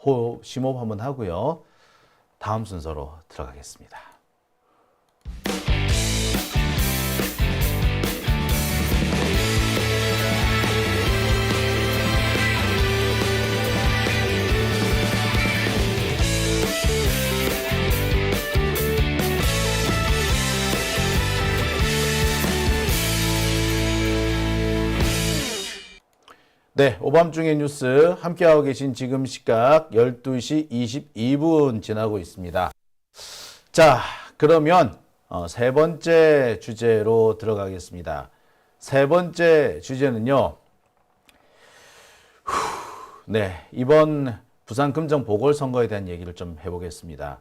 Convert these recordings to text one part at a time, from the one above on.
호흡, 심호흡 한번 하고요. 다음 순서로 들어가겠습니다. 네, 오밤중의 뉴스 함께하고 계신 지금 시각 12시 22분 지나고 있습니다. 자, 그러면 세 번째 주제로 들어가겠습니다. 세 번째 주제는요. 네, 이번 부산 금정 보궐선거에 대한 얘기를 좀 해보겠습니다.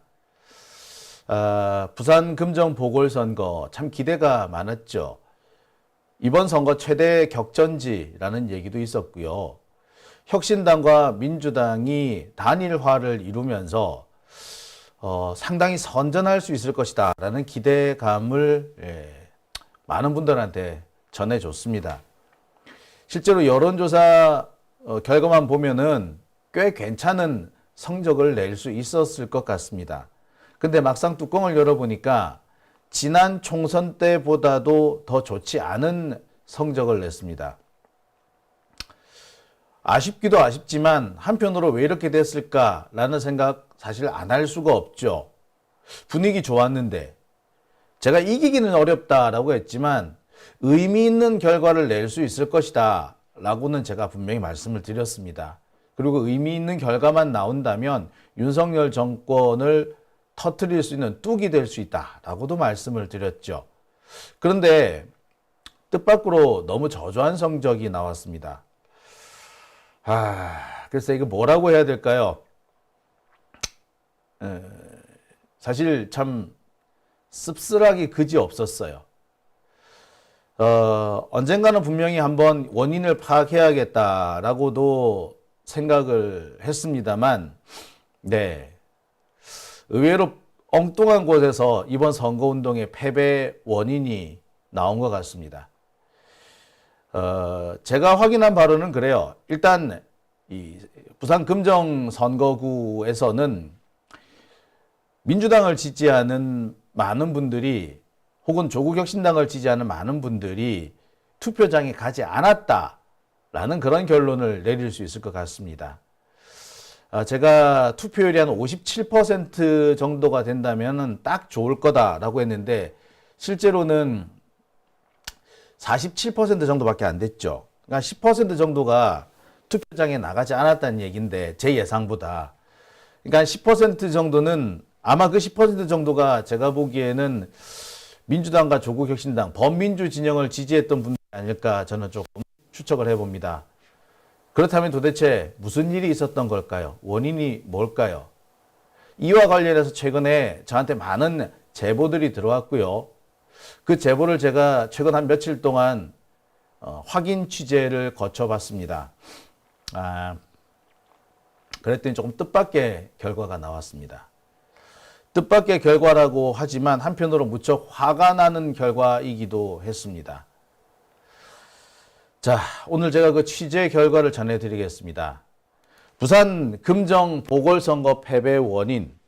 부산 금정 보궐선거 참 기대가 많았죠. 이번 선거 최대 격전지라는 얘기도 있었고요. 혁신당과 민주당이 단일화를 이루면서 상당히 선전할 수 있을 것이다 라는 기대감을 많은 분들한테 전해줬습니다. 실제로 여론조사 결과만 보면은 꽤 괜찮은 성적을 낼 수 있었을 것 같습니다. 근데 막상 뚜껑을 열어보니까 지난 총선 때보다도 더 좋지 않은 성적을 냈습니다. 아쉽기도 아쉽지만 한편으로 왜 이렇게 됐을까라는 생각 사실 안 할 수가 없죠. 분위기 좋았는데 제가 이기기는 어렵다라고 했지만 의미 있는 결과를 낼 수 있을 것이다 라고는 제가 분명히 말씀을 드렸습니다. 그리고 의미 있는 결과만 나온다면 윤석열 정권을 터뜨릴 수 있는 뚝이 될 수 있다라고도 말씀을 드렸죠. 그런데 뜻밖으로 너무 저조한 성적이 나왔습니다. 글쎄 이거 뭐라고 해야 될까요? 사실 참 씁쓸하기 그지 없었어요. 언젠가는 분명히 한번 원인을 파악해야겠다라고도 생각을 했습니다만, 네. 의외로 엉뚱한 곳에서 이번 선거운동의 패배 원인이 나온 것 같습니다. 제가 확인한 바로는 그래요. 일단 이 부산 금정 선거구에서는 민주당을 지지하는 많은 분들이 혹은 조국혁신당을 지지하는 많은 분들이 투표장에 가지 않았다라는 그런 결론을 내릴 수 있을 것 같습니다. 제가 투표율이 한 57% 정도가 된다면 딱 좋을 거다라고 했는데 실제로는 47% 정도밖에 안 됐죠. 그러니까 10% 정도가 투표장에 나가지 않았다는 얘기인데 제 예상보다. 그러니까 10% 정도는 아마 그 10% 정도가 제가 보기에는 민주당과 조국혁신당, 범민주 진영을 지지했던 분들이 아닐까 저는 조금 추측을 해봅니다. 그렇다면 도대체 무슨 일이 있었던 걸까요? 원인이 뭘까요? 이와 관련해서 최근에 저한테 많은 제보들이 들어왔고요. 그 제보를 제가 최근 한 며칠 동안 확인 취재를 거쳐봤습니다. 그랬더니 조금 뜻밖의 결과가 나왔습니다. 뜻밖의 결과라고 하지만 한편으로 무척 화가 나는 결과이기도 했습니다. 자, 오늘 제가 그 취재 결과를 전해드리겠습니다. 부산 금정 보궐선거 패배 원인,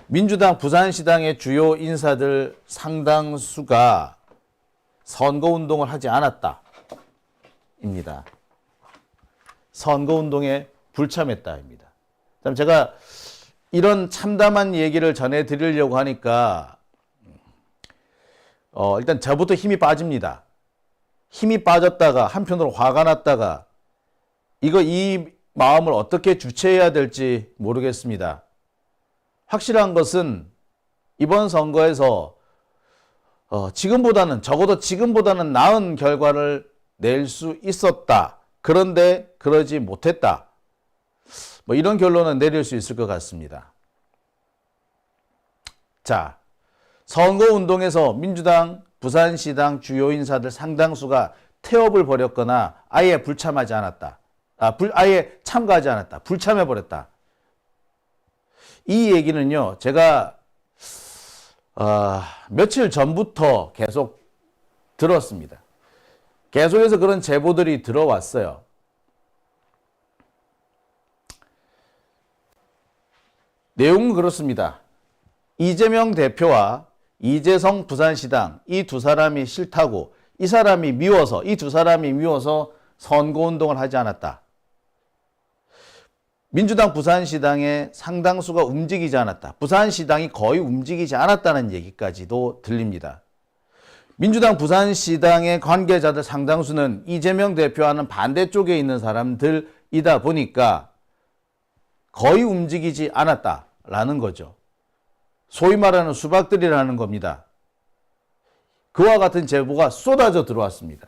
민주당 부산시당의 주요 인사들 상당수가 선거운동을 하지 않았다 입니다. 선거운동에 불참했다 입니다. 제가 이런 참담한 얘기를 전해드리려고 하니까 일단 저부터 힘이 빠집니다. 힘이 빠졌다가 한편으로 화가 났다가 이 마음을 어떻게 주체해야 될지 모르겠습니다. 확실한 것은 이번 선거에서 적어도 지금보다는 나은 결과를 낼 수 있었다. 그런데 그러지 못했다. 이런 결론은 내릴 수 있을 것 같습니다. 자, 선거운동에서 민주당, 부산시당 주요 인사들 상당수가 태업을 벌였거나 아예 불참하지 않았다. 아예 참가하지 않았다. 불참해버렸다. 이 얘기는요, 제가 며칠 전부터 계속 들었습니다. 계속해서 그런 제보들이 들어왔어요. 내용은 그렇습니다. 이재명 대표와 이재성 부산시당 이 두 사람이 싫다고 이 두 사람이 미워서 선거운동을 하지 않았다. 민주당 부산시당의 상당수가 움직이지 않았다. 부산시당이 거의 움직이지 않았다는 얘기까지도 들립니다. 민주당 부산시당의 관계자들 상당수는 이재명 대표와는 반대쪽에 있는 사람들이다 보니까 거의 움직이지 않았다라는 거죠. 소위 말하는 수박들이라는 겁니다. 그와 같은 제보가 쏟아져 들어왔습니다.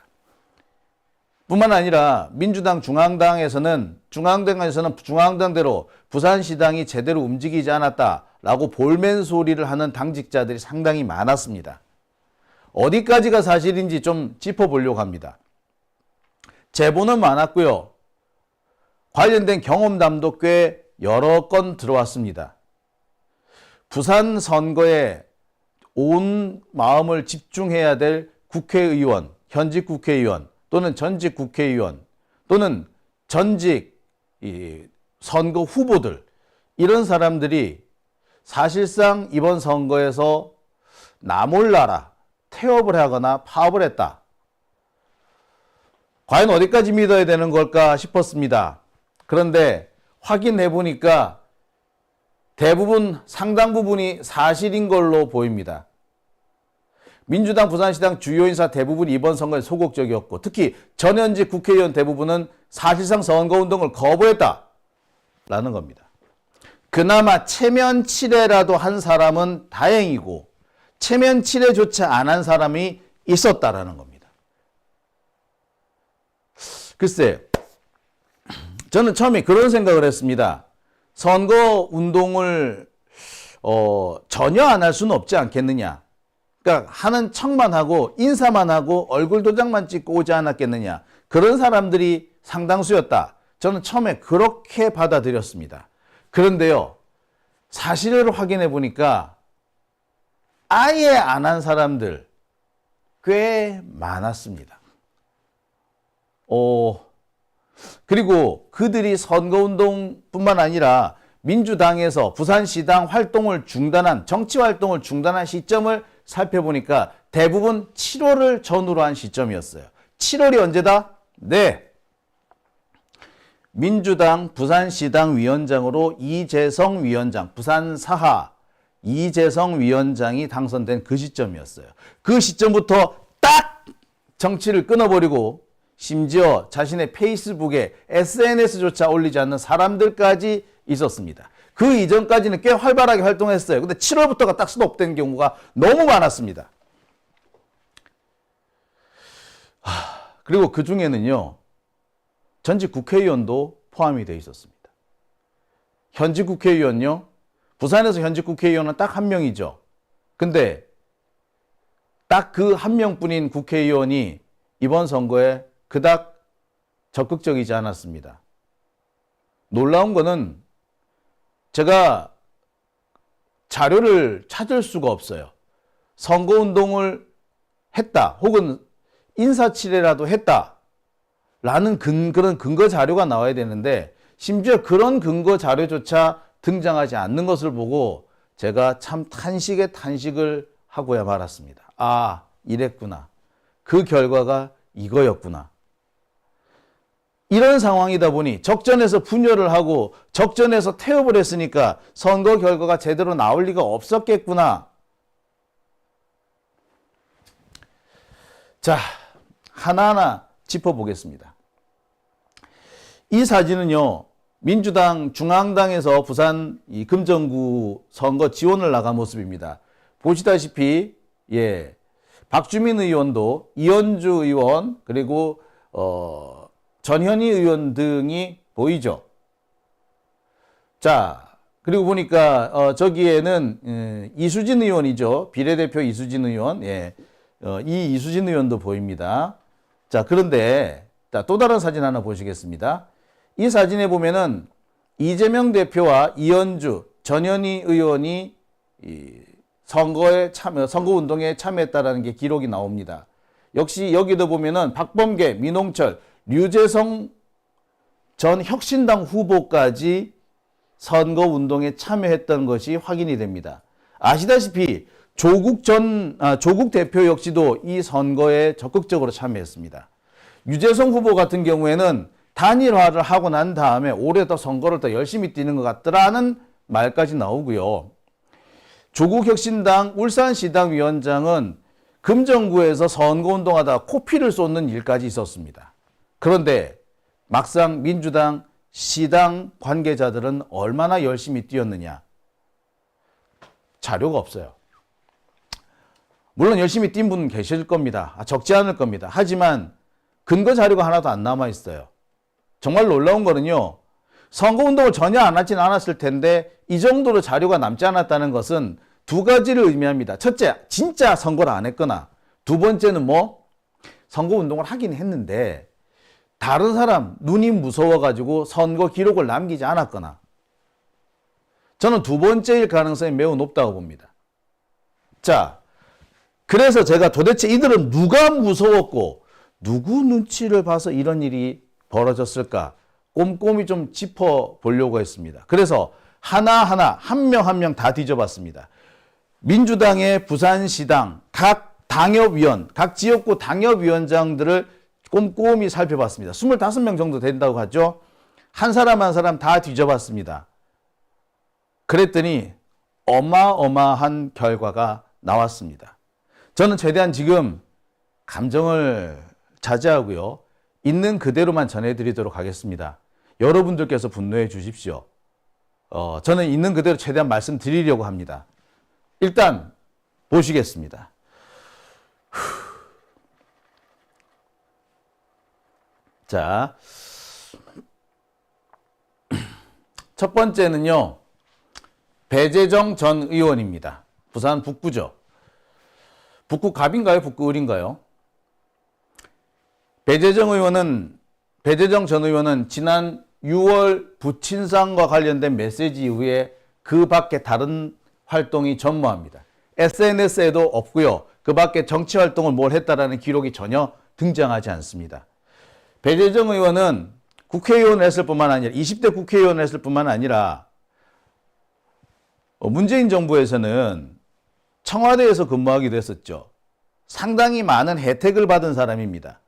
뿐만 아니라 민주당 중앙당에서는 중앙당대로 부산시당이 제대로 움직이지 않았다라고 볼멘 소리를 하는 당직자들이 상당히 많았습니다. 어디까지가 사실인지 좀 짚어보려고 합니다. 제보는 많았고요. 관련된 경험담도 꽤 여러 건 들어왔습니다. 부산 선거에 온 마음을 집중해야 될 국회의원, 현직 국회의원 또는 전직 국회의원 또는 전직 선거 후보들 이런 사람들이 사실상 이번 선거에서 나 몰라라 태업을 하거나 파업을 했다. 과연 어디까지 믿어야 되는 걸까 싶었습니다. 그런데 확인해 보니까 대부분 상당 부분이 사실인 걸로 보입니다. 민주당 부산시당 주요 인사 대부분 이번 선거에 소극적이었고 특히 전현직 국회의원 대부분은 사실상 선거운동을 거부했다라는 겁니다. 그나마 체면 칠해라도 한 사람은 다행이고 체면 칠해조차 안 한 사람이 있었다라는 겁니다. 글쎄, 저는 처음에 그런 생각을 했습니다. 선거운동을 전혀 안 할 수는 없지 않겠느냐. 그러니까 하는 척만 하고 인사만 하고 얼굴 도장만 찍고 오지 않았겠느냐. 그런 사람들이 상당수였다. 저는 처음에 그렇게 받아들였습니다. 그런데요. 사실을 확인해 보니까 아예 안 한 사람들 꽤 많았습니다. 그리고 그들이 선거운동뿐만 아니라 민주당에서 부산시당 활동을 중단한 정치 활동을 중단한 시점을 살펴보니까 대부분 7월을 전후로 한 시점이었어요. 7월이 언제다? 네. 민주당 부산시당 위원장으로 이재성 위원장, 부산사하 이재성 위원장이 당선된 그 시점이었어요. 그 시점부터 딱 정치를 끊어버리고 심지어 자신의 페이스북에 SNS조차 올리지 않는 사람들까지 있었습니다. 그 이전까지는 꽤 활발하게 활동했어요. 근데 7월부터가 딱 스톱된 경우가 너무 많았습니다. 그리고 그 중에는요, 전직 국회의원도 포함이 되어 있었습니다. 현직 국회의원요, 부산에서 현직 국회의원은 딱 한 명이죠. 근데 딱 그 한 명뿐인 국회의원이 이번 선거에 그닥 적극적이지 않았습니다. 놀라운 거는 제가 자료를 찾을 수가 없어요. 선거운동을 했다 혹은 인사치레라도 했다라는 그런 근거 자료가 나와야 되는데 심지어 그런 근거 자료조차 등장하지 않는 것을 보고 제가 참 탄식을 하고야 말았습니다. 아, 이랬구나. 그 결과가 이거였구나. 이런 상황이다 보니 적전에서 분열을 하고 적전에서 태업을 했으니까 선거 결과가 제대로 나올 리가 없었겠구나. 자, 하나하나 짚어보겠습니다. 이 사진은요, 민주당 중앙당에서 부산 이 금정구 선거 지원을 나간 모습입니다. 보시다시피 박주민 의원도 이현주 의원 그리고 전현희 의원 등이 보이죠. 자, 그리고 보니까 저기에는 이수진 의원이죠. 비례대표 이수진 의원. 이 이수진 의원도 보입니다. 자, 그런데 또 다른 사진 하나 보시겠습니다. 이 사진에 보면은 이재명 대표와 이현주, 전현희 의원이 선거운동에 참여했다라는 게 기록이 나옵니다. 역시 여기도 보면은 박범계, 민홍철, 류재성 전 혁신당 후보까지 선거운동에 참여했던 것이 확인이 됩니다. 아시다시피 조국 대표 역시도 이 선거에 적극적으로 참여했습니다. 유재석 후보 같은 경우에는 단일화를 하고 난 다음에 올해 더 선거를 더 열심히 뛰는 것 같더라는 말까지 나오고요. 조국혁신당 울산시당 위원장은 금정구에서 선거운동하다가 코피를 쏟는 일까지 있었습니다. 그런데 막상 민주당 시당 관계자들은 얼마나 열심히 뛰었느냐? 자료가 없어요. 물론 열심히 뛴 분은 계실 겁니다. 적지 않을 겁니다. 하지만 근거 자료가 하나도 안 남아 있어요. 정말 놀라운 거는요. 선거운동을 전혀 안 하진 않았을 텐데 이 정도로 자료가 남지 않았다는 것은 두 가지를 의미합니다. 첫째, 진짜 선거를 안 했거나, 두 번째는 선거운동을 하긴 했는데 다른 사람 눈이 무서워가지고 선거 기록을 남기지 않았거나. 저는 두 번째일 가능성이 매우 높다고 봅니다. 자, 그래서 제가 도대체 이들은 누가 무서웠고 누구 눈치를 봐서 이런 일이 벌어졌을까 꼼꼼히 좀 짚어보려고 했습니다. 그래서 하나하나 한 명 한 명 다 뒤져봤습니다. 민주당의 부산시당 각 당협위원, 각 지역구 당협위원장들을 꼼꼼히 살펴봤습니다. 25명 정도 된다고 하죠. 한 사람 한 사람 다 뒤져봤습니다. 그랬더니 어마어마한 결과가 나왔습니다. 저는 최대한 지금 감정을 자제하고요. 있는 그대로만 전해드리도록 하겠습니다. 여러분들께서 분노해 주십시오. 저는 있는 그대로 최대한 말씀드리려고 합니다. 일단 보시겠습니다. 자, 첫 번째는요. 배재정 전 의원입니다. 부산 북구죠. 북구 갑인가요? 북구 을인가요? 배재정 전 의원은 지난 6월 부친상과 관련된 메시지 이후에 그 밖에 다른 활동이 전무합니다. SNS에도 없고요. 그 밖에 정치 활동을 뭘 했다라는 기록이 전혀 등장하지 않습니다. 배재정 의원은 국회의원을 했을 뿐만 아니라 20대 국회의원을 했을 뿐만 아니라 문재인 정부에서는 청와대에서 근무하기도 했었죠. 상당히 많은 혜택을 받은 사람입니다.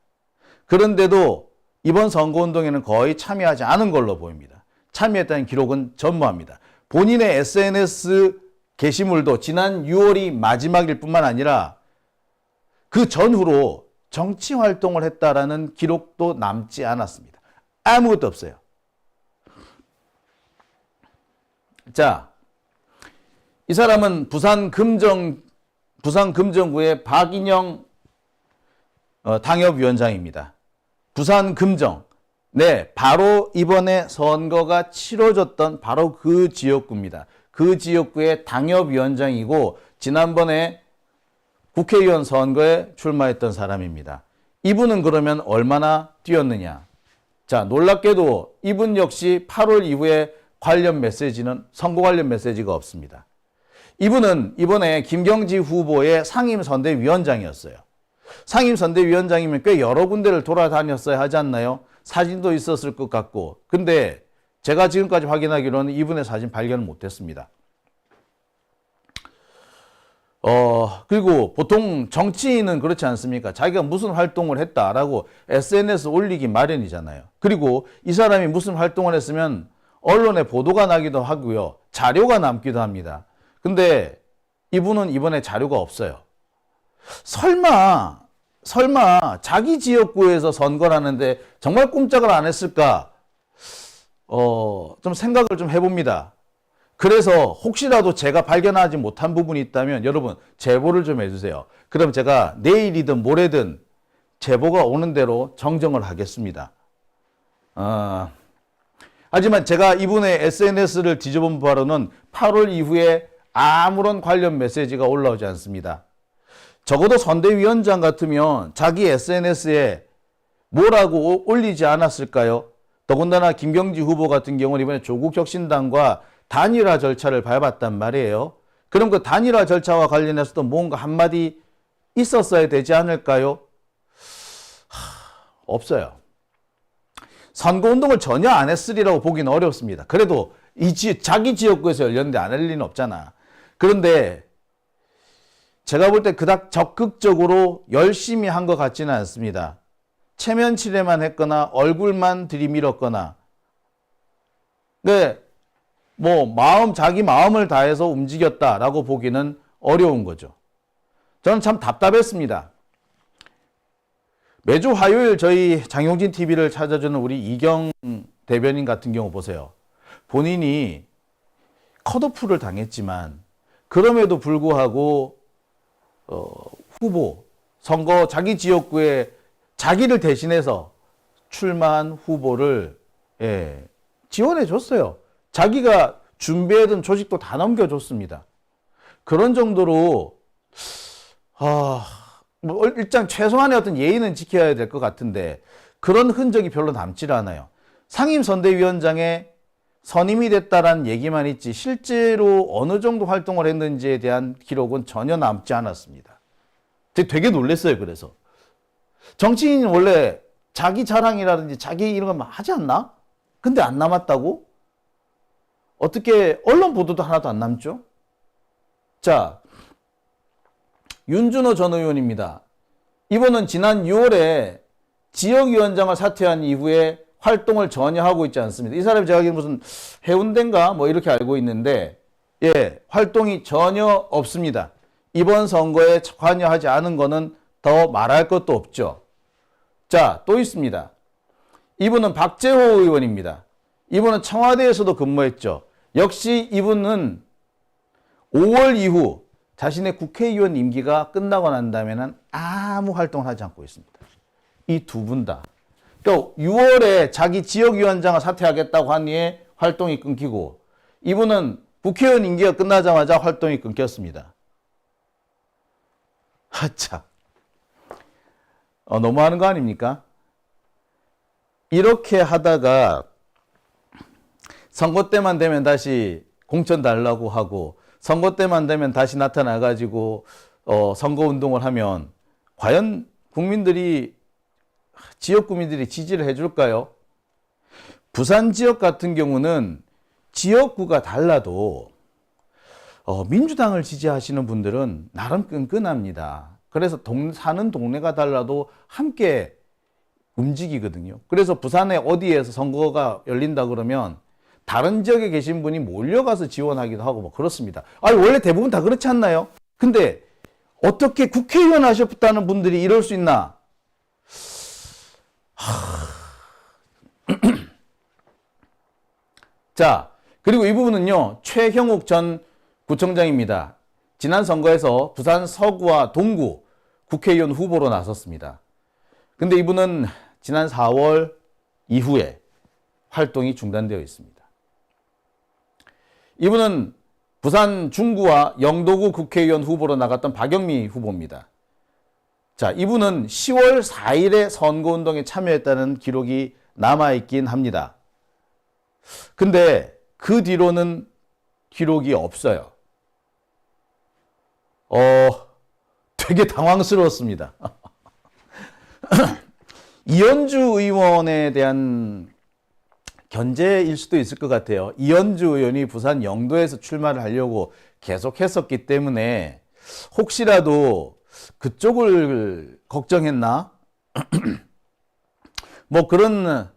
그런데도 이번 선거운동에는 거의 참여하지 않은 걸로 보입니다. 참여했다는 기록은 전무합니다. 본인의 SNS 게시물도 지난 6월이 마지막일 뿐만 아니라 그 전후로 정치 활동을 했다라는 기록도 남지 않았습니다. 아무것도 없어요. 자, 이 사람은 부산 금정구의 박인영 당협위원장입니다. 부산 금정. 네, 바로 이번에 선거가 치러졌던 바로 그 지역구입니다. 그 지역구의 당협위원장이고 지난번에 국회의원 선거에 출마했던 사람입니다. 이분은 그러면 얼마나 뛰었느냐? 자, 놀랍게도 이분 역시 8월 이후에 관련 메시지는 선거 관련 메시지가 없습니다. 이분은 이번에 김경지 후보의 상임선대위원장이었어요. 상임선대위원장이면 꽤 여러 군데를 돌아다녔어야 하지 않나요? 사진도 있었을 것 같고. 근데 제가 지금까지 확인하기로는 이분의 사진 발견을 못했습니다. 그리고 보통 정치인은 그렇지 않습니까? 자기가 무슨 활동을 했다라고 SNS 올리기 마련이잖아요. 그리고 이 사람이 무슨 활동을 했으면 언론에 보도가 나기도 하고요. 자료가 남기도 합니다. 근데 이분은 이번에 자료가 없어요. 설마 자기 지역구에서 선거를 하는데 정말 꼼짝을 안 했을까? 좀 생각을 좀 해봅니다. 그래서 혹시라도 제가 발견하지 못한 부분이 있다면 여러분 제보를 좀 해주세요. 그럼 제가 내일이든 모레든 제보가 오는 대로 정정을 하겠습니다. 하지만 제가 이분의 SNS를 뒤져본 바로는 8월 이후에 아무런 관련 메시지가 올라오지 않습니다. 적어도 선대위원장 같으면 자기 SNS에 뭐라고 올리지 않았을까요? 더군다나 김경지 후보 같은 경우는 이번에 조국혁신당과 단일화 절차를 밟았단 말이에요. 그럼 그 단일화 절차와 관련해서도 뭔가 한마디 있었어야 되지 않을까요? 없어요. 선거운동을 전혀 안 했으리라고 보기는 어렵습니다. 그래도 자기 지역구에서 열렸는데 안 할 리는 없잖아. 그런데 제가 볼 때 그닥 적극적으로 열심히 한 것 같지는 않습니다. 체면 칠해만 했거나 얼굴만 들이밀었거나, 네, 자기 마음을 다해서 움직였다라고 보기는 어려운 거죠. 저는 참 답답했습니다. 매주 화요일 저희 장용진 TV를 찾아주는 우리 이경 대변인 같은 경우 보세요. 본인이 컷오프를 당했지만 그럼에도 불구하고 후보, 선거 자기 지역구에 자기를 대신해서 출마한 후보를 지원해 줬어요. 자기가 준비해둔 조직도 다 넘겨줬습니다. 그런 정도로 일단 최소한의 어떤 예의는 지켜야 될 것 같은데 그런 흔적이 별로 남질 않아요. 상임선대위원장에 선임이 됐다라는 얘기만 있지 실제로 어느 정도 활동을 했는지에 대한 기록은 전혀 남지 않았습니다. 되게 놀랐어요. 그래서 정치인은 원래 자기 자랑이라든지 자기 이런 거 하지 않나? 근데 안 남았다고? 어떻게 언론 보도도 하나도 안 남죠? 자, 윤준호 전 의원입니다. 이분은 지난 6월에 지역위원장을 사퇴한 이후에 활동을 전혀 하고 있지 않습니다. 이 사람이 제가 알기로는 무슨 해운대인가 이렇게 알고 있는데 활동이 전혀 없습니다. 이번 선거에 관여하지 않은 거는 더 말할 것도 없죠. 자, 또 있습니다. 이분은 박재호 의원입니다. 이분은 청와대에서도 근무했죠. 역시 이분은 5월 이후 자신의 국회의원 임기가 끝나고 난 다음에는 아무 활동을 하지 않고 있습니다. 이 두 분 다. 또 6월에 자기 지역위원장을 사퇴하겠다고 한 이에 활동이 끊기고 이분은 국회의원 임기가 끝나자마자 활동이 끊겼습니다. 하차. 너무하는 거 아닙니까? 이렇게 하다가 선거 때만 되면 다시 공천 달라고 하고 선거 때만 되면 다시 나타나가지고 선거운동을 하면 과연 지역 구민들이 지지를 해줄까요? 부산 지역 같은 경우는 지역구가 달라도 민주당을 지지하시는 분들은 나름 끈끈합니다. 그래서 사는 동네가 달라도 함께 움직이거든요. 그래서 부산에 어디에서 선거가 열린다 그러면 다른 지역에 계신 분이 몰려가서 지원하기도 하고 그렇습니다. 원래 대부분 다 그렇지 않나요? 근데 어떻게 국회의원 하셨다는 분들이 이럴 수 있나? 자, 그리고 이 부분은요, 최형욱 전 구청장입니다. 지난 선거에서 부산 서구와 동구 국회의원 후보로 나섰습니다. 근데 이분은 지난 4월 이후에 활동이 중단되어 있습니다. 이분은 부산 중구와 영도구 국회의원 후보로 나갔던 박영미 후보입니다. 자, 이분은 10월 4일에 선거운동에 참여했다는 기록이 남아있긴 합니다. 근데 그 뒤로는 기록이 없어요. 되게 당황스러웠습니다. 이현주 의원에 대한 견제일 수도 있을 것 같아요. 이현주 의원이 부산 영도에서 출마를 하려고 계속 했었기 때문에 혹시라도 그쪽을 걱정했나? 그런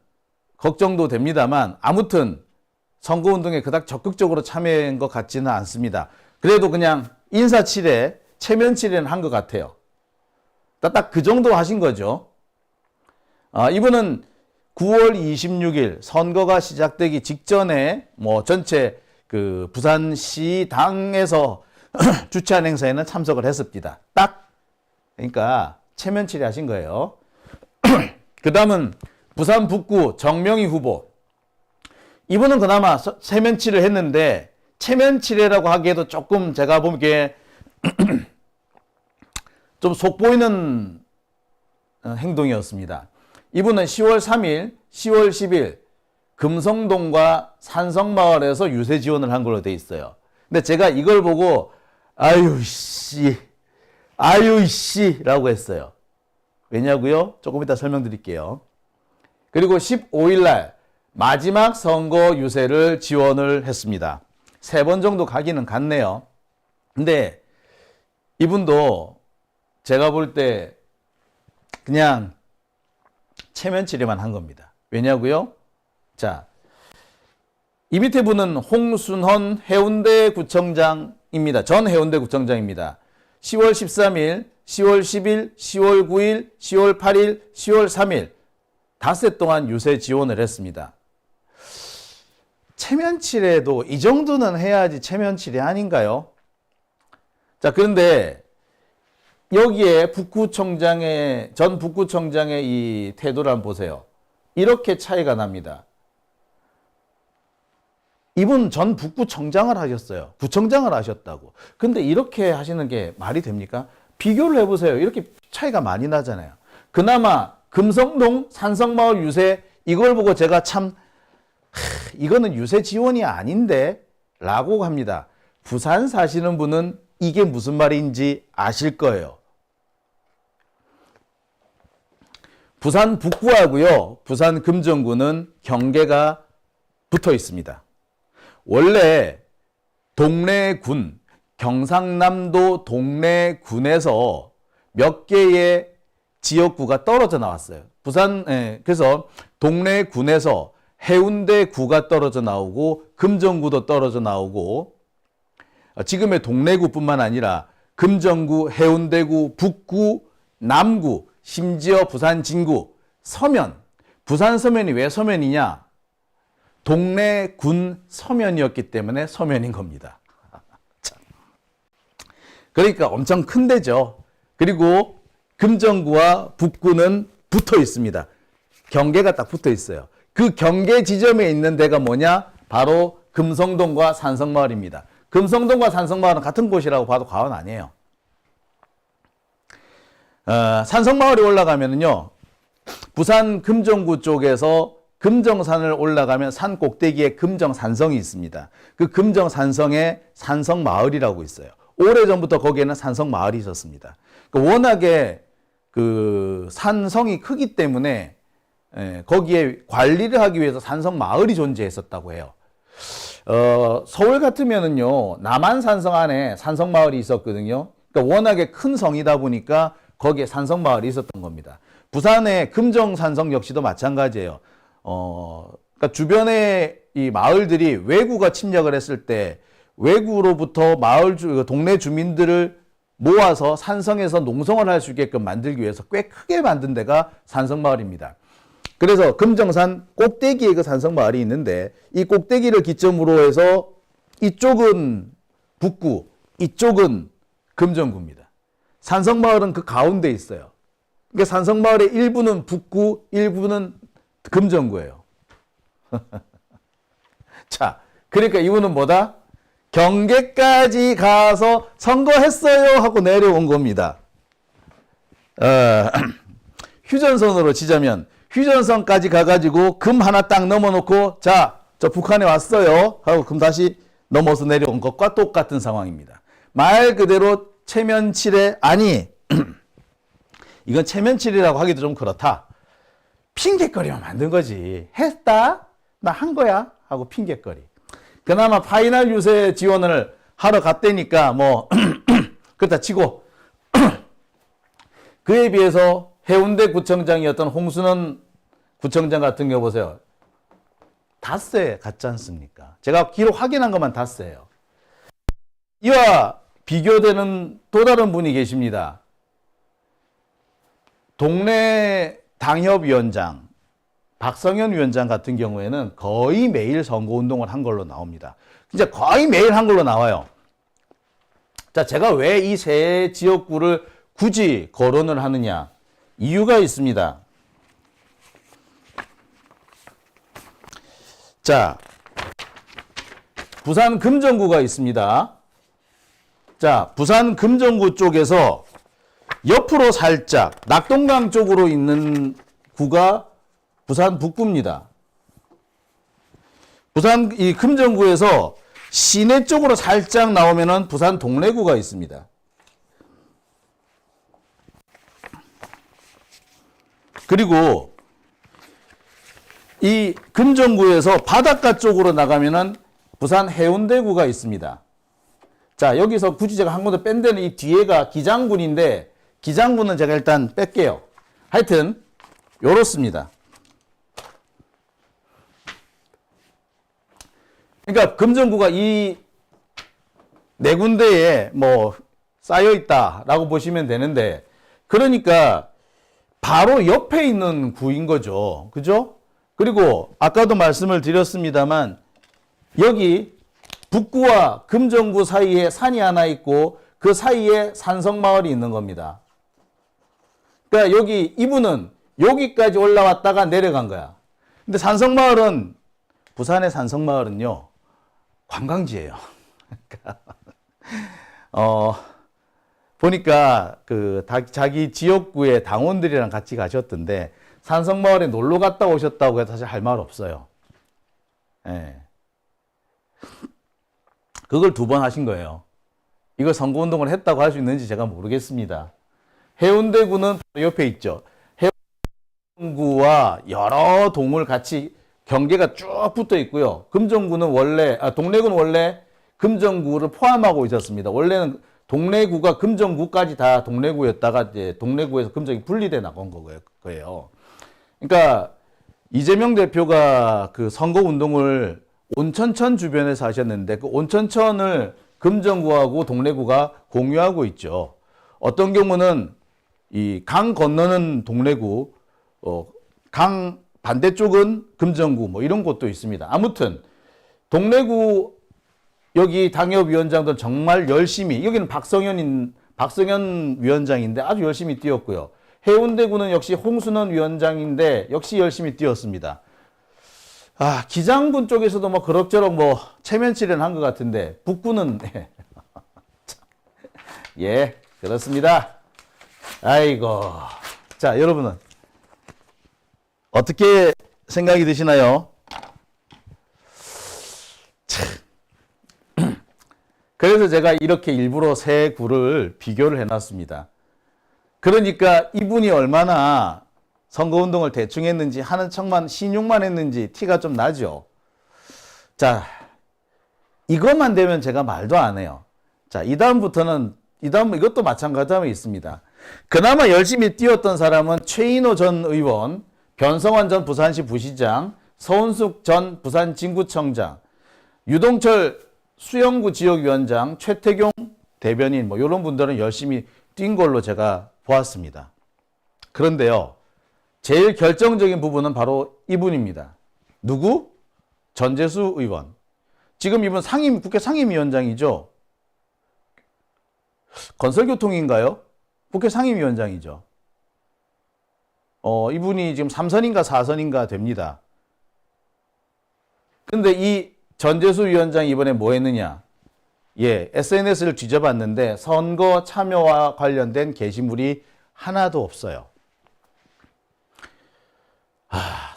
걱정도 됩니다만 아무튼 선거운동에 그닥 적극적으로 참여한 것 같지는 않습니다. 그래도 그냥 인사치레, 체면치레는 한 것 같아요. 딱 그 정도 하신 거죠. 이분은 9월 26일 선거가 시작되기 직전에 전체 그 부산시 당에서 주최한 행사에는 참석을 했습니다. 그러니까 체면치레 하신 거예요. 그 다음은 부산 북구 정명희 후보. 이분은 그나마 체면치레를 했는데 체면치레라고 하기에도 조금 제가 보기에 좀 속보이는 행동이었습니다. 이분은 10월 3일, 10월 10일 금성동과 산성마을에서 유세 지원을 한 걸로 돼 있어요. 근데 제가 이걸 보고 아유 씨 라고 했어요. 왜냐고요? 조금 이따 설명드릴게요. 그리고 15일 날 마지막 선거 유세를 지원을 했습니다. 3번 정도 가기는 갔네요. 근데 이분도 제가 볼 때 그냥 체면 처리만 한 겁니다. 왜냐고요? 자, 이 밑에 분은 홍순헌 해운대구청장입니다. 전 해운대구청장입니다. 10월 13일, 10월 10일, 10월 9일, 10월 8일, 10월 3일 닷새 동안 유세 지원을 했습니다. 체면치레도 이 정도는 해야지 체면치레 아닌가요? 자, 그런데 여기에 전 북구청장의 이 태도를 한번 보세요. 이렇게 차이가 납니다. 이분 전 북구청장을 하셨어요. 구청장을 하셨다고. 근데 이렇게 하시는 게 말이 됩니까? 비교를 해보세요. 이렇게 차이가 많이 나잖아요. 그나마 금성동 산성마을 유세 이걸 보고 제가 참 이거는 유세 지원이 아닌데 라고 합니다. 부산 사시는 분은 이게 무슨 말인지 아실 거예요. 부산 북구하고요. 부산 금정구는 경계가 붙어 있습니다. 원래 동래군, 경상남도 동래군에서 몇 개의 지역구가 떨어져 나왔어요. 그래서 동래군에서 해운대구가 떨어져 나오고 금정구도 떨어져 나오고 지금의 동래구뿐만 아니라 금정구, 해운대구, 북구, 남구, 심지어 부산 진구, 서면. 부산 서면이 왜 서면이냐? 동래군 서면이었기 때문에 서면인 겁니다. 그러니까 엄청 큰 데죠. 그리고 금정구와 북구는 붙어 있습니다. 경계가 딱 붙어 있어요. 그 경계 지점에 있는 데가 뭐냐? 바로 금성동과 산성마을입니다. 금성동과 산성마을은 같은 곳이라고 봐도 과언 아니에요. 산성마을에 올라가면은요, 부산 금정구 쪽에서 금정산을 올라가면 산 꼭대기에 금정산성이 있습니다. 그 금정산성에 산성마을이라고 있어요. 오래전부터 거기에는 산성마을이 있었습니다. 워낙에 그 산성이 크기 때문에 거기에 관리를 하기 위해서 산성마을이 존재했었다고 해요. 서울 같으면은요, 남한산성 안에 산성마을이 있었거든요. 그러니까 워낙에 큰 성이다 보니까 거기에 산성마을이 있었던 겁니다. 부산의 금정산성 역시도 마찬가지예요. 그러니까 주변에 이 마을들이 외구가 침략을 했을 때 외구로부터 동네 주민들을 모아서 산성에서 농성을 할 수 있게끔 만들기 위해서 꽤 크게 만든 데가 산성마을입니다. 그래서 금정산 꼭대기에 그 산성마을이 있는데 이 꼭대기를 기점으로 해서 이쪽은 북구, 이쪽은 금정구입니다. 산성마을은 그 가운데 있어요. 그러니까 산성마을의 일부는 북구, 일부는 금정구예요. 자, 그러니까 이분은 뭐다? 경계까지 가서 선거했어요 하고 내려온 겁니다. 휴전선으로 치자면 휴전선까지 가가지고 금 하나 딱 넘어놓고 자, 저 북한에 왔어요 하고 금 다시 넘어서 내려온 것과 똑같은 상황입니다. 말 그대로 체면치레 아니 이건 체면치레라고 하기도 좀 그렇다. 핑계거리만 만든 거지. 했다? 나 한 거야? 하고 핑계거리. 그나마 파이널 유세 지원을 하러 갔다니까 뭐 그렇다 치고 그에 비해서 해운대 구청장이었던 홍순헌 구청장 같은 경우 보세요. 닷새 같지 않습니까? 제가 기록 확인한 것만 닷새예요. 이와 비교되는 또 다른 분이 계십니다. 동네 당협위원장 박성현 위원장 같은 경우에는 거의 매일 선거운동을 한 걸로 나옵니다. 진짜 거의 매일 한 걸로 나와요. 자, 제가 왜 이 세 지역구를 굳이 거론을 하느냐? 이유가 있습니다. 자, 부산 금정구가 있습니다. 자, 부산 금정구 쪽에서 옆으로 살짝 낙동강 쪽으로 있는 구가 부산 북구입니다. 부산 이 금정구에서 시내 쪽으로 살짝 나오면은 부산 동래구가 있습니다. 그리고 이 금정구에서 바닷가 쪽으로 나가면은 부산 해운대구가 있습니다. 자, 여기서 굳이 제가 한 군데 뺀 데는 이 뒤에가 기장군인데, 기장군은 제가 일단 뺄게요. 하여튼, 요렇습니다. 그러니까 금정구가 이 네 군데에 뭐 쌓여 있다라고 보시면 되는데, 그러니까 바로 옆에 있는 구인 거죠. 그죠? 그리고 아까도 말씀을 드렸습니다만, 여기 북구와 금정구 사이에 산이 하나 있고 그 사이에 산성마을이 있는 겁니다. 그러니까 여기 이분은 여기까지 올라왔다가 내려간 거야. 근데 산성마을은, 부산의 산성마을은요, 관광지예요. 그러니까 보니까 그 자기 지역구의 당원들이랑 같이 가셨던데 산성마을에 놀러 갔다 오셨다고 해서 사실 할 말 없어요. 예. 그걸 2번 하신 거예요. 이거 선거운동을 했다고 할 수 있는지 제가 모르겠습니다. 해운대구는 옆에 있죠. 해운대구와 여러 동을 같이 경계가 쭉 붙어 있고요. 금정구는 원래, 동래구는 원래 금정구를 포함하고 있었습니다. 원래는 동래구가 금정구까지 다 동래구였다가 이제 동래구에서 금정이 분리돼 나간 거예요. 그러니까 이재명 대표가 그 선거 운동을 온천천 주변에서 하셨는데 그 온천천을 금정구하고 동래구가 공유하고 있죠. 어떤 경우는 이 강 건너는 동래구, 강 반대쪽은 금정구 뭐 이런 곳도 있습니다. 아무튼 동래구 여기 당협위원장도 정말 열심히, 여기는 박성현 위원장인데 아주 열심히 뛰었고요. 해운대구는 역시 홍순원 위원장인데 역시 열심히 뛰었습니다. 기장군 쪽에서도 뭐 그럭저럭 뭐 체면치레는 한 것 같은데 북구는 예, 그렇습니다. 아이고. 자, 여러분은 어떻게 생각이 드시나요? 그래서 제가 이렇게 일부러 세 구를 비교를 해놨습니다. 그러니까 이분이 얼마나 선거운동을 대충 했는지, 하는 척만, 신용만 했는지 티가 좀 나죠. 자, 이것만 되면 제가 말도 안 해요. 자, 이 다음부터는, 이것도 마찬가지로 있습니다. 그나마 열심히 뛰었던 사람은 최인호 전 의원, 변성환 전 부산시 부시장, 서은숙 전 부산 진구청장, 유동철 수영구 지역위원장, 최태경 대변인, 뭐, 이런 분들은 열심히 뛴 걸로 제가 보았습니다. 그런데요, 제일 결정적인 부분은 바로 이분입니다. 누구? 전재수 의원. 지금 이분 국회 상임위원장이죠? 건설교통인가요? 국회 상임위원장이죠. 이분이 지금 3선인가 4선인가 됩니다. 근데 이 전재수 위원장이 이번에 뭐 했느냐? 예, SNS를 뒤져봤는데 선거 참여와 관련된 게시물이 하나도 없어요.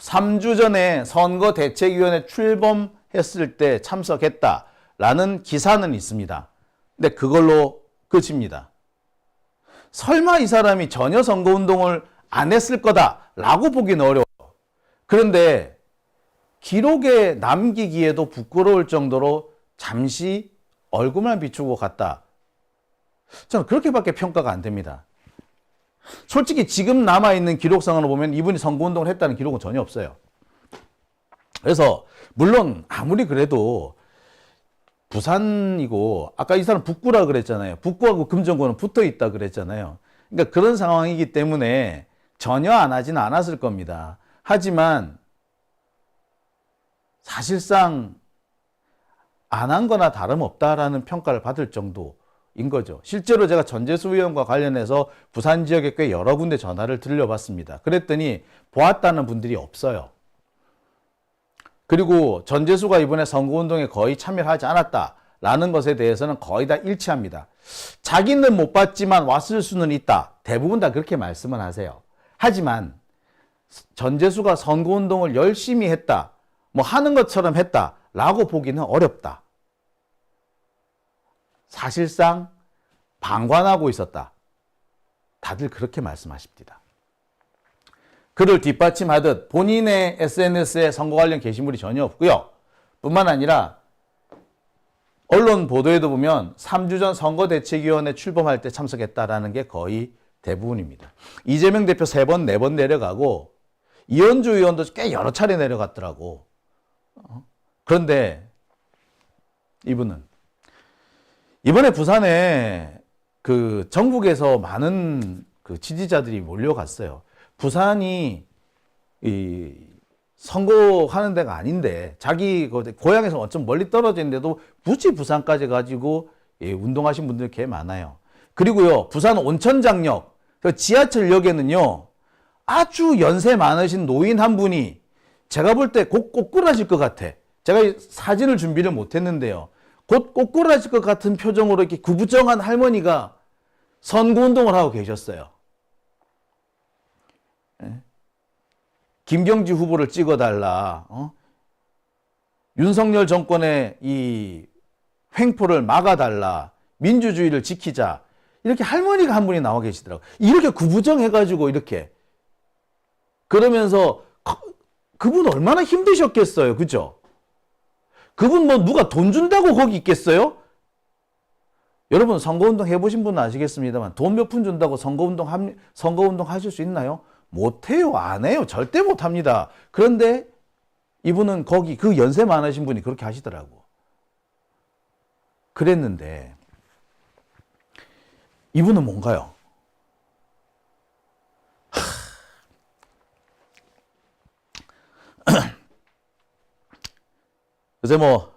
3주 전에 선거대책위원회 출범했을 때 참석했다라는 기사는 있습니다. 근데 그걸로 끝입니다. 설마 이 사람이 전혀 선거운동을 안 했을 거다라고 보기는 어려워요. 그런데 기록에 남기기에도 부끄러울 정도로 잠시 얼굴만 비추고 갔다. 저는 그렇게밖에 평가가 안 됩니다. 솔직히 지금 남아있는 기록상으로 보면 이분이 선거운동을 했다는 기록은 전혀 없어요. 그래서 물론 아무리 그래도 부산이고 아까 이 사람 북구라 그랬잖아요. 북구하고 금정구는 붙어 있다 그랬잖아요. 그러니까 그런 상황이기 때문에 전혀 안 하지는 않았을 겁니다. 하지만 사실상 안 한 거나 다름없다라는 평가를 받을 정도인 거죠. 실제로 제가 전재수 의원과 관련해서 부산 지역에 꽤 여러 군데 전화를 들려봤습니다. 그랬더니 보았다는 분들이 없어요. 그리고 전재수가 이번에 선거운동에 거의 참여하지 않았다라는 것에 대해서는 거의 다 일치합니다. 자기는 못 봤지만 왔을 수는 있다. 대부분 다 그렇게 말씀을 하세요. 하지만 전재수가 선거운동을 열심히 했다, 뭐 하는 것처럼 했다라고 보기는 어렵다. 사실상 방관하고 있었다. 다들 그렇게 말씀하십니다. 그를 뒷받침하듯 본인의 SNS에 선거 관련 게시물이 전혀 없고요. 뿐만 아니라 언론 보도에도 보면 3주 전 선거대책위원회 출범할 때 참석했다라는 게 거의 대부분입니다. 이재명 대표 3번, 4번 내려가고 이현주 의원도 꽤 여러 차례 내려갔더라고. 그런데 이분은 이번에 부산에 그 전국에서 많은 그 지지자들이 몰려갔어요. 부산이 이 선거하는 데가 아닌데 자기 고향에서 어쩜 멀리 떨어져 있는데도 굳이 부산까지 가지고 운동하신 분들 꽤 많아요. 그리고요, 부산 온천장역 그 지하철역에는요 아주 연세 많으신 노인 한 분이 제가 볼 때 곧 꼬꾸라질 것 같아. 제가 사진을 준비를 못했는데요. 곧 꼬꾸라질 것 같은 표정으로 이렇게 구부정한 할머니가 선거운동을 하고 계셨어요. 김경지 후보를 찍어달라. 윤석열 정권의 이 횡포를 막아달라. 민주주의를 지키자. 이렇게 할머니가 한 분이 나와 계시더라고요. 이렇게 구부정해가지고 이렇게. 그러면서 그분 얼마나 힘드셨겠어요. 그죠? 그분 뭐 누가 돈 준다고 거기 있겠어요? 여러분 선거운동 해보신 분은 아시겠습니다만 돈 몇 푼 준다고 선거운동 하실 수 있나요? 못해요. 안 해요. 절대 못합니다. 그런데 이분은 거기 그 연세 많으신 분이 그렇게 하시더라고. 그랬는데 이분은 뭔가요? 그래서 뭐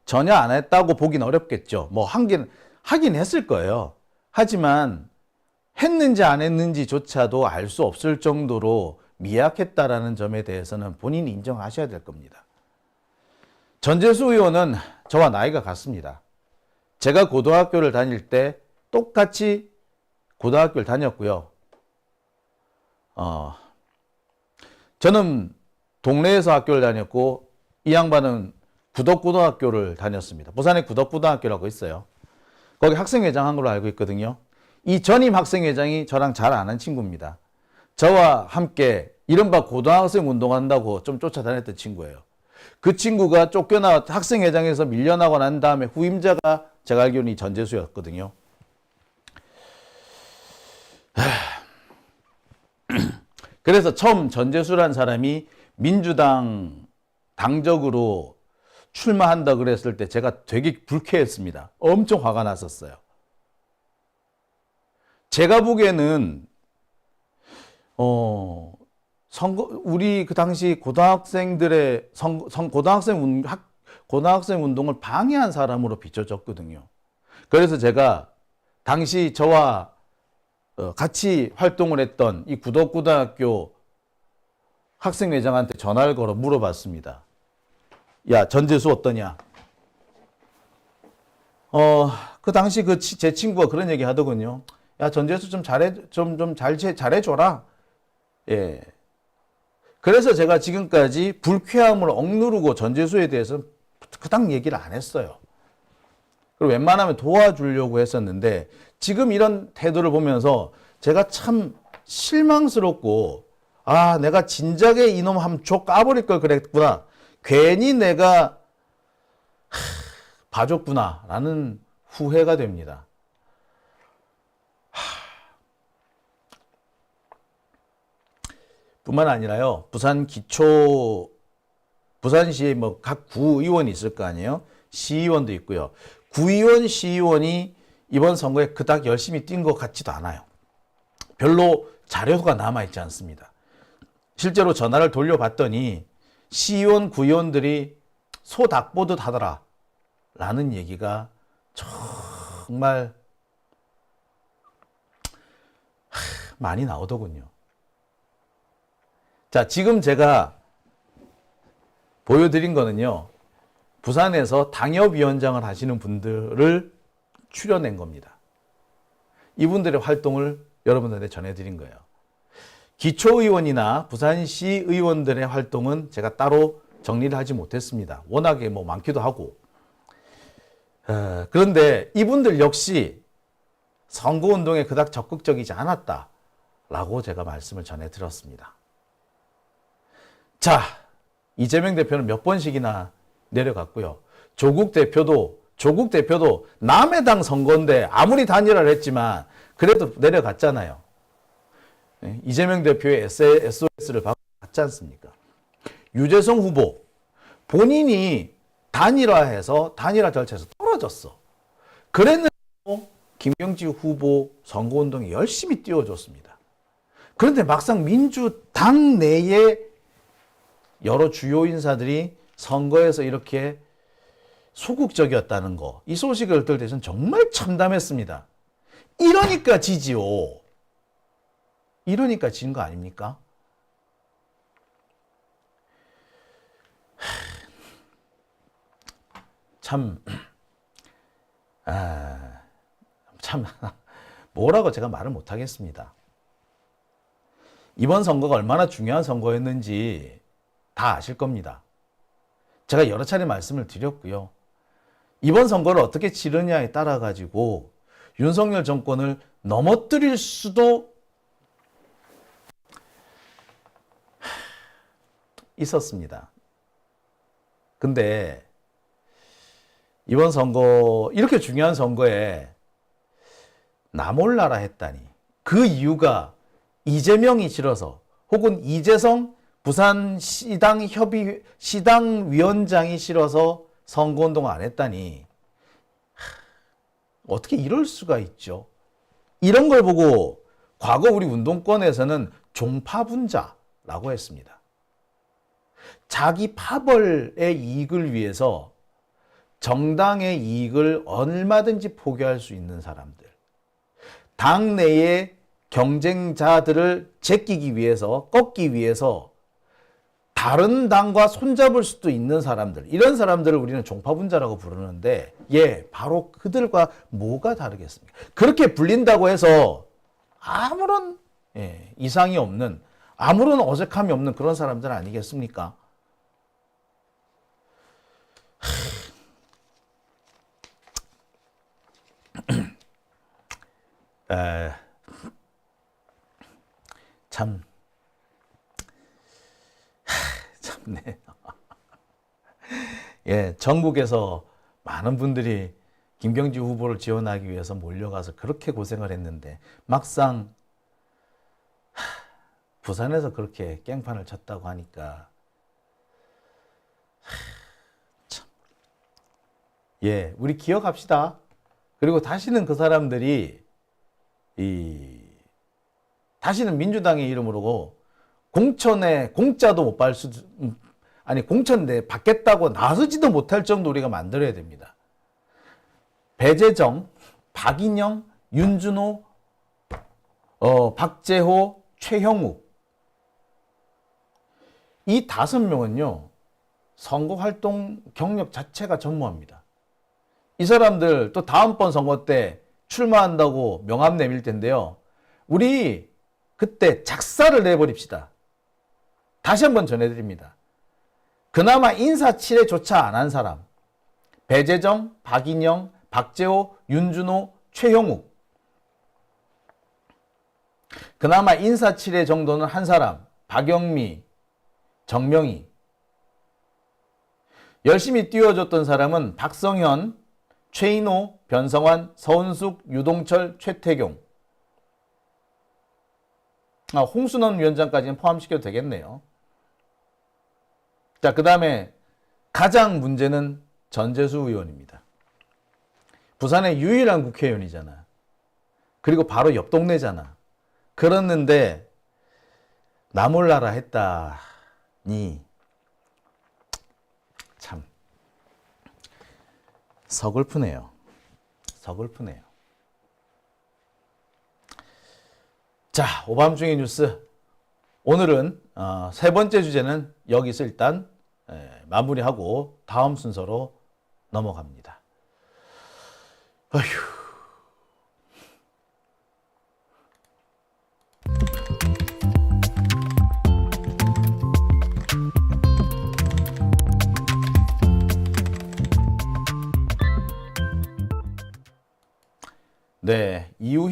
전혀 안 했다고 보긴 어렵겠죠. 뭐 하긴 했을 거예요. 하지만 했는지 안 했는지조차도 알 수 없을 정도로 미약했다라는 점에 대해서는 본인이 인정하셔야 될 겁니다. 전재수 의원은 저와 나이가 같습니다. 제가 고등학교를 다닐 때 똑같이 고등학교를 다녔고요. 저는 동네에서 학교를 다녔고 이 양반은 구덕고등학교를 다녔습니다. 부산에 구덕고등학교라고 있어요. 거기 학생회장 한 걸로 알고 있거든요. 이 전임 학생회장이 저랑 잘 아는 친구입니다. 저와 함께 이른바 고등학생 운동한다고 좀 쫓아다녔던 친구예요. 그 친구가 쫓겨나 학생회장에서 밀려나고 난 다음에 후임자가 제가 알기로는 이 전재수였거든요. 그래서 처음 전재수란 사람이 민주당 당적으로 출마한다 그랬을 때 제가 되게 불쾌했습니다. 엄청 화가 났었어요. 제가 보기에는 우리 그 당시 고등학생들의 고등학생 운동을 방해한 사람으로 비춰졌거든요. 그래서 제가 당시 저와 같이 활동을 했던 이 구덕고등학교 학생회장한테 전화를 걸어 물어봤습니다. 야, 전재수 어떠냐? 그 당시 제 친구가 그런 얘기 하더군요. 야, 전재수 좀 잘해줘라. 예. 그래서 제가 지금까지 불쾌함을 억누르고 전재수에 대해서 그닥 얘기를 안 했어요. 그리고 웬만하면 도와주려고 했었는데 지금 이런 태도를 보면서 제가 참 실망스럽고 내가 진작에 이놈 한번 줘 까버릴 걸 그랬구나. 괜히 내가 봐줬구나 라는 후회가 됩니다. 뿐만 아니라요. 부산시에 뭐 각 구의원이 있을 거 아니에요. 시의원도 있고요. 구의원, 시의원이 이번 선거에 그닥 열심히 뛴 것 같지도 않아요. 별로 자료가 남아있지 않습니다. 실제로 전화를 돌려봤더니 시의원, 구의원들이 소 닭 보듯 하더라 라는 얘기가 정말 많이 나오더군요. 자, 지금 제가 보여드린 거는요, 부산에서 당협위원장을 하시는 분들을 추려낸 겁니다. 이분들의 활동을 여러분들한테 전해드린 거예요. 기초의원이나 부산시 의원들의 활동은 제가 따로 정리를 하지 못했습니다. 워낙에 뭐 많기도 하고. 그런데 이분들 역시 선거운동에 그닥 적극적이지 않았다라고 제가 말씀을 전해드렸습니다. 자, 이재명 대표는 몇 번씩이나 내려갔고요. 조국 대표도 남의 당 선거인데 아무리 단일화를 했지만 그래도 내려갔잖아요. 네, 이재명 대표의 SOS를 받지 않습니까? 유재석 후보 본인이 단일화해서 단일화 절차에서 떨어졌어. 그랬는데 김경지 후보 선거운동에 열심히 뛰어줬습니다. 그런데 막상 민주당 내에 여러 주요 인사들이 선거에서 이렇게 소극적이었다는 거, 이 소식을 들을 때 저는 정말 참담했습니다. 이러니까 지지요. 이러니까 진 거 아닙니까? 참 뭐라고 제가 말을 못하겠습니다. 이번 선거가 얼마나 중요한 선거였는지 다 아실 겁니다. 제가 여러 차례 말씀을 드렸고요. 이번 선거를 어떻게 치르냐에 따라 가지고 윤석열 정권을 넘어뜨릴 수도 있었습니다. 근데 이번 선거, 이렇게 중요한 선거에 나 몰라라 했다니, 그 이유가 이재명이 싫어서 혹은 이재성 부산시당 시당위원장이 싫어서 선거운동을 안 했다니, 어떻게 이럴 수가 있죠? 이런 걸 보고 과거 우리 운동권에서는 종파분자라고 했습니다. 자기 파벌의 이익을 위해서 정당의 이익을 얼마든지 포기할 수 있는 사람들, 당내의 경쟁자들을 제끼기 위해서, 꺾기 위해서 다른 당과 손잡을 수도 있는 사람들, 이런 사람들을 우리는 종파분자라고 부르는데, 예, 바로 그들과 뭐가 다르겠습니까? 그렇게 불린다고 해서 아무런 이상이 없는, 아무런 어색함이 없는 그런 사람들 아니겠습니까? 참네. 예, 전국에서 많은 분들이 김경지 후보를 지원하기 위해서 몰려가서 그렇게 고생을 했는데 막상 부산에서 그렇게 깽판을 쳤다고 하니까 참. 예, 우리 기억합시다. 그리고 다시는 그 사람들이 다시는 민주당의 이름으로 공천에 공짜도 못 받을 수도, 아니 공천 내 받겠다고 나서지도 못할 정도 우리가 만들어야 됩니다. 배재정, 박인영, 윤준호, 박재호, 최형욱, 이 5명은요 선거활동 경력 자체가 전무합니다. 이 사람들 또 다음번 선거 때 출마한다고 명함 내밀 텐데요, 우리 그때 작사를 내버립시다. 다시 한번 전해드립니다. 그나마 인사치레조차 안 한 사람, 배재정, 박인영, 박재호, 윤준호, 최형욱, 그나마 인사치레 정도는 한 사람, 박영미, 정명희, 열심히 뛰어줬던 사람은 박성현, 최인호, 변성환, 서은숙, 유동철, 최태경, 홍순원 위원장까지는 포함시켜도 되겠네요. 자, 그 다음에 가장 문제는 전재수 의원입니다. 부산의 유일한 국회의원이잖아. 그리고 바로 옆 동네잖아. 그랬는데 나 몰라라 했다니 참 서글프네요. 서글프네요. 자, 오밤중의 뉴스. 오늘은 세 번째 주제는 여기서 일단 마무리하고 다음 순서로 넘어갑니다. 어휴. 네, 이유형